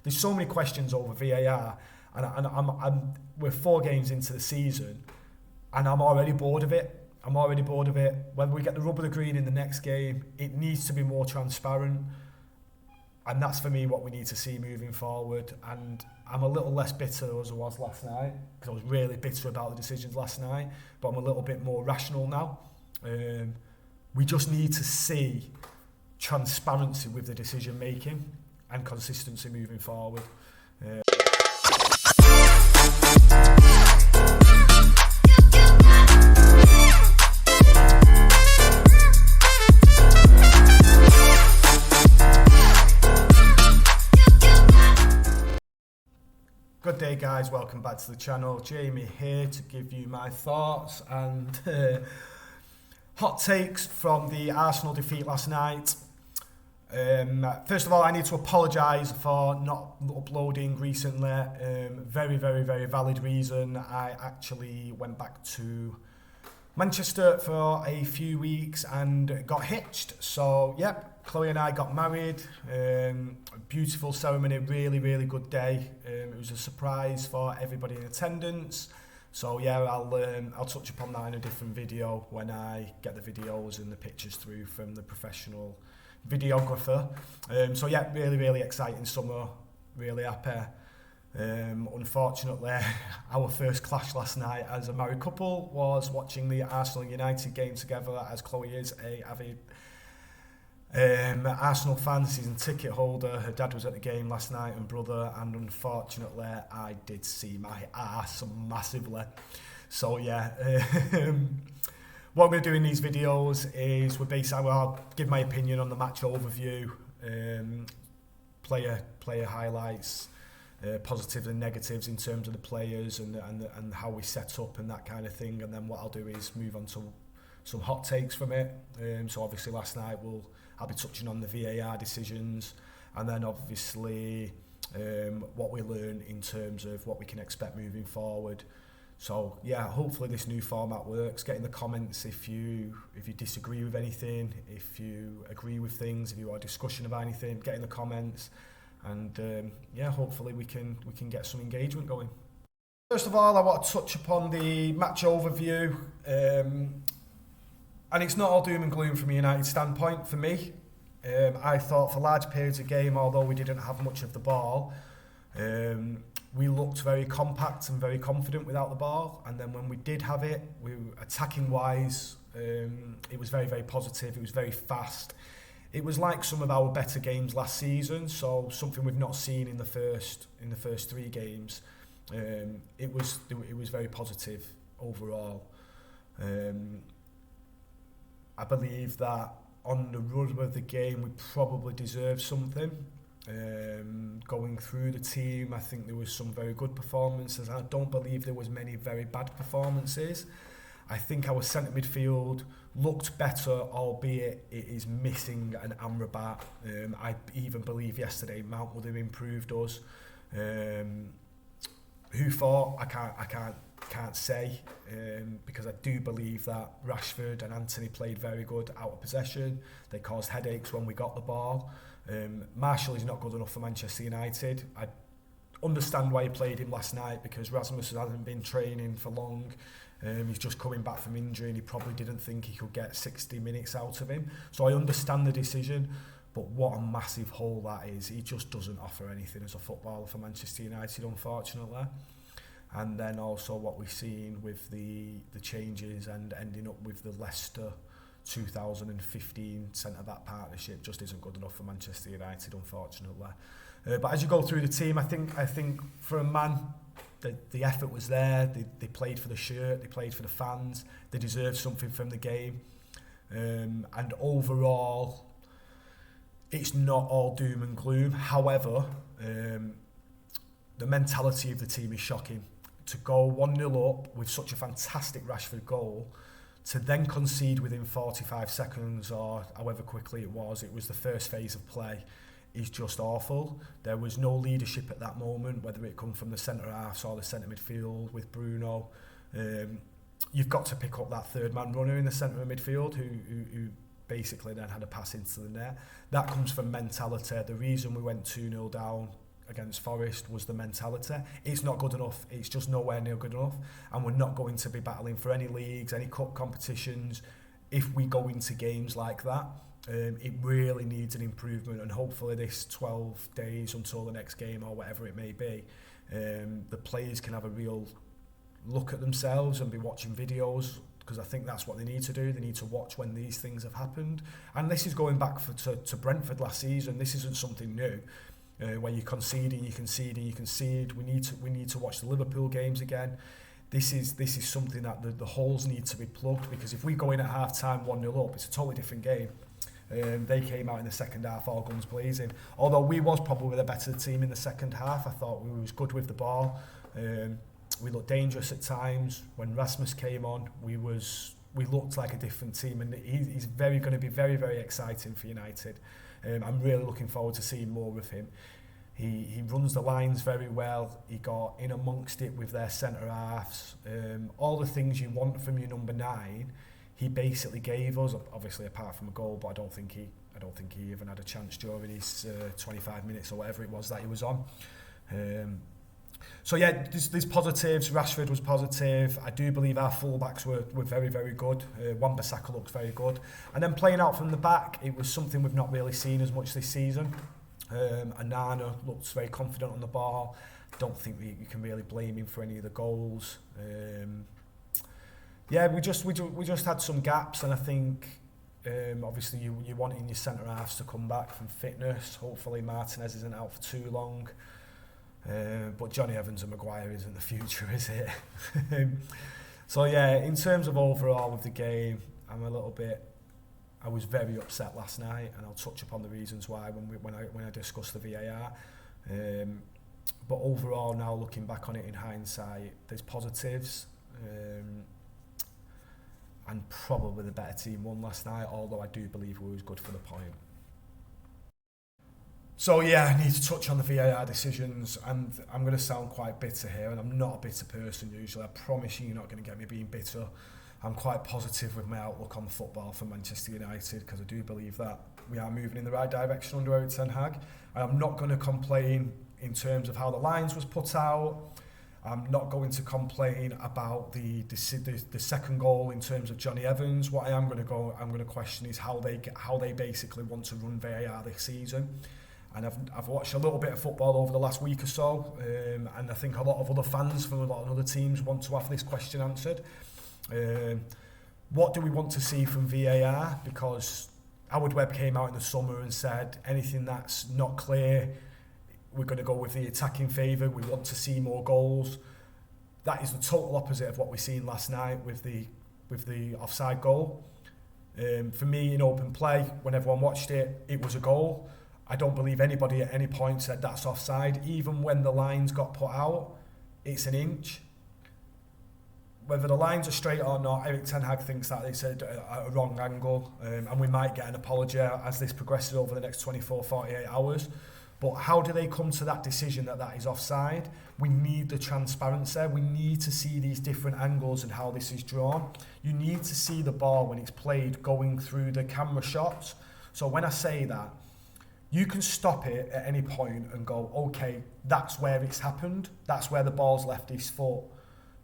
there's so many questions over VAR, and we're 4 games into the season, and I'm already bored of it. Whether we get the rub of the green in the next game, it needs to be more transparent. And that's for me what we need to see moving forward. And I'm a little less bitter as I was last night, because I was really bitter about the decisions last night, but I'm a little bit more rational now. We just need to see transparency with the decision making and consistency moving forward. Good day guys, welcome back to the channel. Jamie here to give you my thoughts and hot takes from the Arsenal defeat last night. First of all, I need to apologise for not uploading recently. Very valid reason. I actually went back to Manchester for a few weeks and got hitched. So, yep, Chloe and I got married. Beautiful ceremony, really good day. It was a surprise for everybody in attendance. So yeah, I'll touch upon that in a different video when I get the videos and the pictures through from the professional videographer. So yeah, really exciting summer. Really happy. Unfortunately, our first clash last night as a married couple was watching the Arsenal United game together, as Chloe is a avid Arsenal fan, season ticket holder. Her dad was at the game last night and brother, and unfortunately I did see my arse massively. So yeah, what we're doing in these videos is I'll give my opinion on the match overview, player highlights, positives and negatives in terms of the players and how we set up and that kind of thing, and then what I'll do is move on to some hot takes from it. So obviously last night I'll be touching on the VAR decisions, and then obviously what we learn in terms of what we can expect moving forward. So yeah, hopefully this new format works. Get in the comments if you disagree with anything, if you agree with things, if you want a discussion about anything, get in the comments, and yeah, hopefully we can get some engagement going. First of all, I want to touch upon the match overview. And it's not all doom and gloom from a United standpoint for me. I thought for large periods of game, although we didn't have much of the ball, we looked very compact and very confident without the ball. And then when we did have it, we attacking wise, it was very positive. It was very fast. It was like some of our better games last season. So something we've not seen in the first 3 games. It was very positive overall. I believe that on the run of the game we probably deserved something. Going through the team, I think there was some very good performances. I don't believe there was many very bad performances. I think our centre midfield looked better, albeit it is missing an Amrabat. I even believe yesterday Mount would have improved us. Who for? I can't say, because I do believe that Rashford and Anthony played very good out of possession. They caused headaches when we got the ball. Marshall is not good enough for Manchester United. I understand why he played him last night, because Rasmus hasn't been training for long. He's just coming back from injury and he probably didn't think he could get 60 minutes out of him. So I understand the decision, but what a massive hole that is. He just doesn't offer anything as a footballer for Manchester United, unfortunately. And then also what we've seen with the changes and ending up with the Leicester 2015 centre-back partnership just isn't good enough for Manchester United, unfortunately. But as you go through the team, I think for a man, the effort was there. They played for the shirt, they played for the fans, they deserved something from the game. And overall, it's not all doom and gloom. However, the mentality of the team is shocking. To go 1-0 up with such a fantastic Rashford goal, to then concede within 45 seconds or however quickly it was the first phase of play, is just awful. There was no leadership at that moment, whether it come from the centre halves or the centre midfield with Bruno. You've got to pick up that third man runner in the centre of midfield who basically then had a pass into the net. That comes from mentality. The reason we went 2-0 down against Forest was the mentality. It's not good enough. It's just nowhere near good enough. And we're not going to be battling for any leagues, any cup competitions if we go into games like that. It really needs an improvement, and hopefully this 12 days until the next game or whatever it may be, the players can have a real look at themselves and be watching videos, because I think that's what they need to do. They need to watch when these things have happened. And this is going back to Brentford last season. This isn't something new. Where you're conceding, you concede. We need to watch the Liverpool games again. This is something that the holes need to be plugged, because if we go in at half time 1-0 up, it's a totally different game. They came out in the second half all guns blazing. Although we was probably the better team in the second half. I thought we was good with the ball. We looked dangerous at times. When Rasmus came on, we looked like a different team, and he's going to be very, very exciting for United. I'm really looking forward to seeing more of him. He runs the lines very well. He got in amongst it with their centre halves. All the things you want from your number 9, he basically gave us. Obviously, apart from a goal, but I don't think he even had a chance during his 25 minutes or whatever it was that he was on. So yeah, there's positives. Rashford was positive. I do believe our fullbacks were very, very good. Wan-Bissaka looks very good. And then playing out from the back, it was something we've not really seen as much this season. Anana looks very confident on the ball. Don't think you can really blame him for any of the goals. Yeah, we just had some gaps, and I think obviously you wanting your centre halves to come back from fitness. Hopefully Martinez isn't out for too long. But Johnny Evans and Maguire isn't the future, is it? So yeah, in terms of overall of the game, I was very upset last night, and I'll touch upon the reasons why when I discuss the VAR. But overall, now looking back on it in hindsight, there's positives, and probably the better team won last night, although I do believe we was good for the point. So yeah, I need to touch on the VAR decisions, and I'm going to sound quite bitter here, and I'm not a bitter person usually. I promise you're not going to get me being bitter. I'm quite positive with my outlook on football for Manchester United, because I do believe that we are moving in the right direction under Erik ten Hag. And I'm not going to complain in terms of how the lines was put out. I'm not going to complain about the second goal in terms of Johnny Evans. What I'm going to question is how they basically want to run VAR this season. And I've watched a little bit of football over the last week or so, and I think a lot of other fans from a lot of other teams want to have this question answered. What do we want to see from VAR? Because Howard Webb came out in the summer and said anything that's not clear, we're going to go with the attacking favour. We want to see more goals. That is the total opposite of what we seen last night with the offside goal. For me, in open play, when everyone watched it, it was a goal. I don't believe anybody at any point said that's offside. Even when the lines got put out, it's an inch. Whether the lines are straight or not, Erik ten Hag thinks that it's a wrong angle, and we might get an apology as this progresses over the next 24, 48 hours. But how do they come to that decision that is offside? We need the transparency. We need to see these different angles and how this is drawn. You need to see the ball when it's played going through the camera shots. So when I say that, you can stop it at any point and go, okay, that's where it's happened. That's where the ball's left his foot.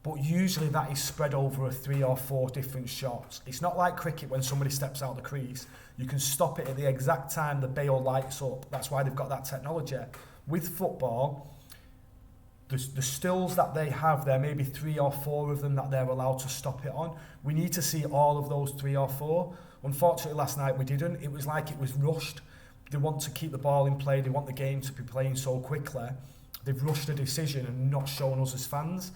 But usually that is spread over 3 or 4 different shots. It's not like cricket when somebody steps out the crease. You can stop it at the exact time the bail lights up. That's why they've got that technology. With football, the stills that they have, there may be 3 or 4 of them that they're allowed to stop it on. We need to see all of those 3 or 4. Unfortunately, last night we didn't. It was like it was rushed. They want to keep the ball in play. They want the game to be playing so quickly. They've rushed a decision and not shown us as fans.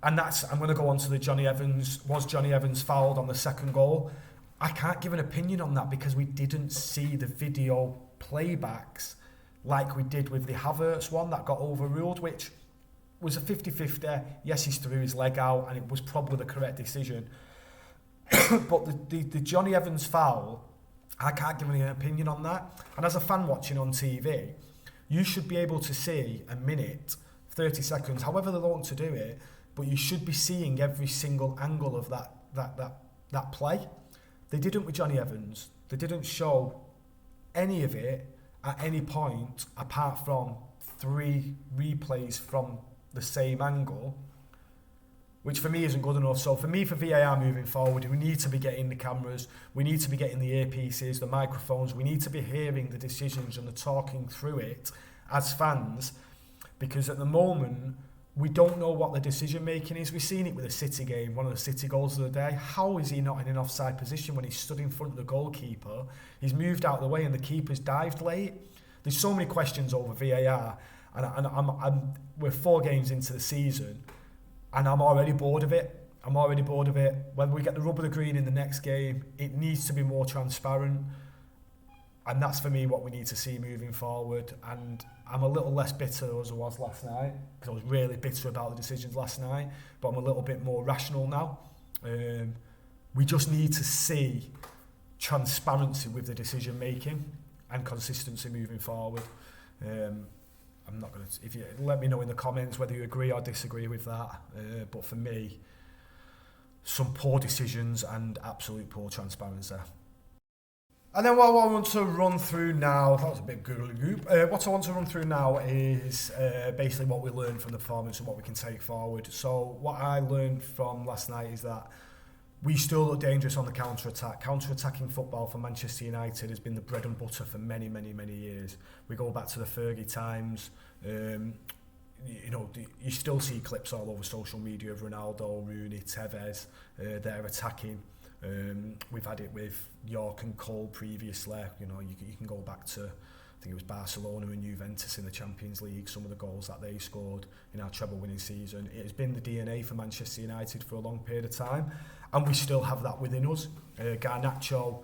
And I'm going to go on to the Johnny Evans. Was Johnny Evans fouled on the second goal? I can't give an opinion on that because we didn't see the video playbacks like we did with the Havertz one that got overruled, which was a 50-50. Yes, he's threw his leg out and it was probably the correct decision. But the Johnny Evans foul, I can't give any opinion on that. And as a fan watching on TV, you should be able to see a minute, 30 seconds, however they want to do it, but you should be seeing every single angle of that play. They didn't with Johnny Evans. They didn't show any of it at any point apart from 3 replays from the same angle, which for me isn't good enough. So for me, for VAR moving forward, we need to be getting the cameras, we need to be getting the earpieces, the microphones, we need to be hearing the decisions and the talking through it as fans, because at the moment, we don't know what the decision making is. We've seen it with the City game, one of the City goals of the day. How is he not in an offside position when he's stood in front of the goalkeeper? He's moved out of the way and the keeper's dived late. There's so many questions over VAR, and we're 4 games into the season, and I'm already bored of it. When we get the rub of the green in the next game, it needs to be more transparent. And that's for me what we need to see moving forward. And I'm a little less bitter as I was last night, because I was really bitter about the decisions last night, but I'm a little bit more rational now. We just need to see transparency with the decision making and consistency moving forward. I'm not going to, if you let me know in the comments whether you agree or disagree with that, but for me, some poor decisions and absolute poor transparency. And then what I want to run through now, that was a bit goop. What I want to run through now is basically what we learned from the performance and what we can take forward. So what I learned from last night is that we still look dangerous on the counter-attack. Counter-attacking football for Manchester United has been the bread and butter for many, many, many years. We go back to the Fergie times. You still see clips all over social media of Ronaldo, Rooney, Tevez. They're attacking. We've had it with York and Cole previously. You can go back to, I think it was Barcelona and Juventus in the Champions League, some of the goals that they scored in our treble-winning season. It has been the DNA for Manchester United for a long period of time, and we still have that within us. Garnacho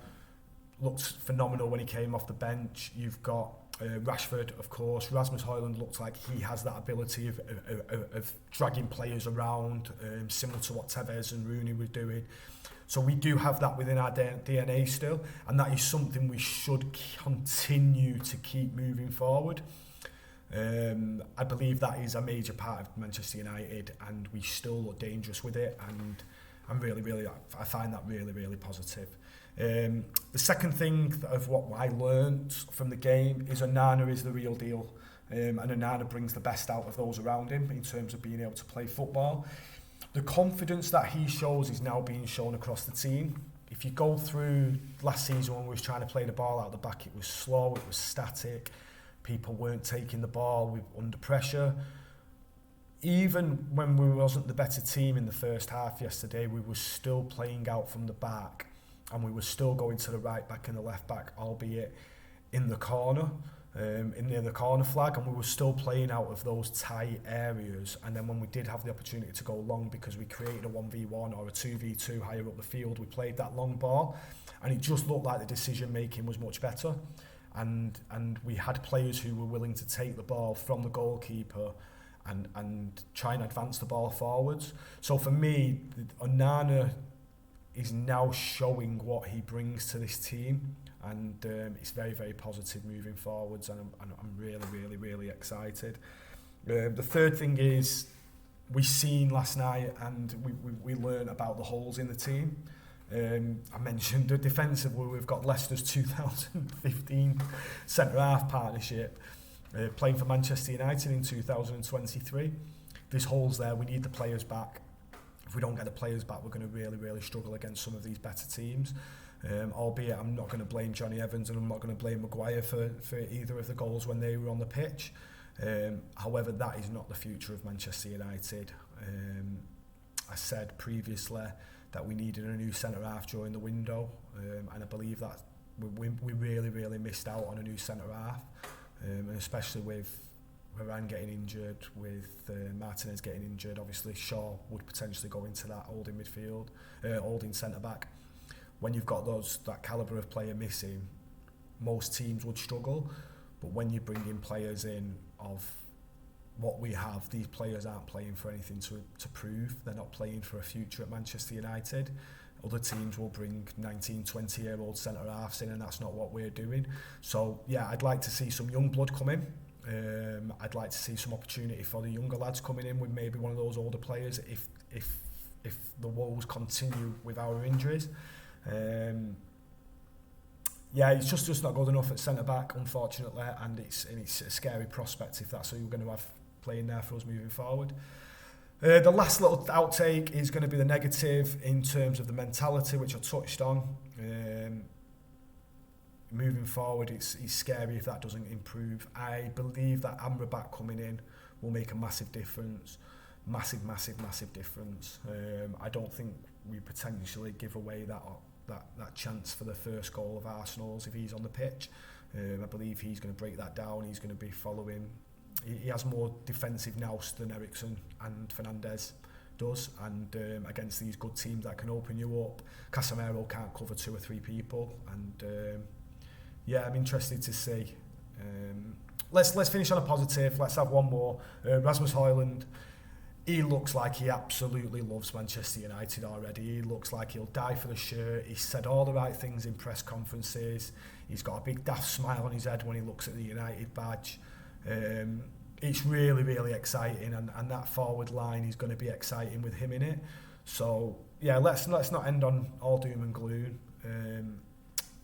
looked phenomenal when he came off the bench. You've got Rashford, of course. Rasmus Højlund looks like he has that ability of dragging players around, similar to what Tevez and Rooney were doing. So we do have that within our DNA still, and that is something we should continue to keep moving forward. I believe that is a major part of Manchester United, and we still look dangerous with it, and I find that really, really positive. The second thing of what I learned from the game is Onana is the real deal, and Onana brings the best out of those around him in terms of being able to play football. The confidence that he shows is now being shown across the team. If you go through last season when we was trying to play the ball out the back, it was slow, it was static, people weren't taking the ball under pressure. Even when we wasn't the better team in the first half yesterday, we were still playing out from the back, and we were still going to the right back and the left back, albeit in the corner, near the corner flag, and we were still playing out of those tight areas. And then when we did have the opportunity to go long, because we created a 1v1 or a 2v2 higher up the field, we played that long ball, and it just looked like the decision making was much better, and we had players who were willing to take the ball from the goalkeeper and try and advance the ball forwards. So for me, Onana is now showing what he brings to this team, and it's very, very positive moving forwards, and I'm really, really, really excited. The third thing is, we seen last night, and we learned about the holes in the team. I mentioned that defensively we've got Leicester's 2015 centre-half partnership playing for Manchester United in 2023. There's holes there, we need the players back. If we don't get the players back, we're going to really, really struggle against some of these better teams. Albeit I'm not going to blame Johnny Evans, and I'm not going to blame Maguire for either of the goals when they were on the pitch. However, that is not the future of Manchester United. I said previously that we needed a new centre-half during the window, and I believe that we really, really missed out on a new centre-half, and especially with Varane getting injured, with Martinez getting injured. Obviously Shaw would potentially go into that holding midfield, holding centre-back. When you've got that calibre of player missing, most teams would struggle, but when you bring in players in of what we have, these players aren't playing for anything to prove. They're not playing for a future at Manchester United. Other teams will bring 19, 20-year-old centre-halves in, and that's not what we're doing. So, yeah, I'd like to see some young blood come in. I'd like to see some opportunity for the younger lads coming in with maybe one of those older players if the woes continue with our injuries. yeah, he's just not good enough at centre back, unfortunately, and it's a scary prospect if that's who you're going to have playing there for us moving forward. The last little outtake is going to be the negative in terms of the mentality, which I touched on. Moving forward, it's scary if that doesn't improve. I believe that Amrabat coming in will make a massive difference. Massive difference. I don't think we potentially give away that chance for the first goal of Arsenal's if he's on the pitch. I believe he's going to break that down. He's going to be following. He has more defensive nous than Eriksen and Fernandes does, and against these good teams that can open you up, Casemiro can't cover 2 or 3 people, and yeah, I'm interested to see. Let's finish on a positive. Let's have one more. Rasmus Højlund. He looks like he absolutely loves Manchester United already. He looks like he'll die for the shirt. He's said all the right things in press conferences. He's got a big daft smile on his head when he looks at the United badge. It's really exciting, and that forward line is going to be exciting with him in it. So yeah, let's not end on all doom and gloom.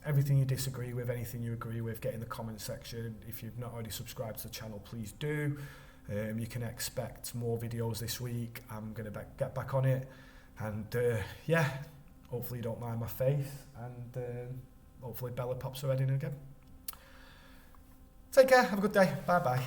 Everything you disagree with, anything you agree with, get in the comment section. If you've not already subscribed to the channel, please do. You can expect more videos this week. I'm going to get back on it, and yeah, hopefully you don't mind my face, and hopefully Bella pops her head in again. Take care, have a good day, bye bye.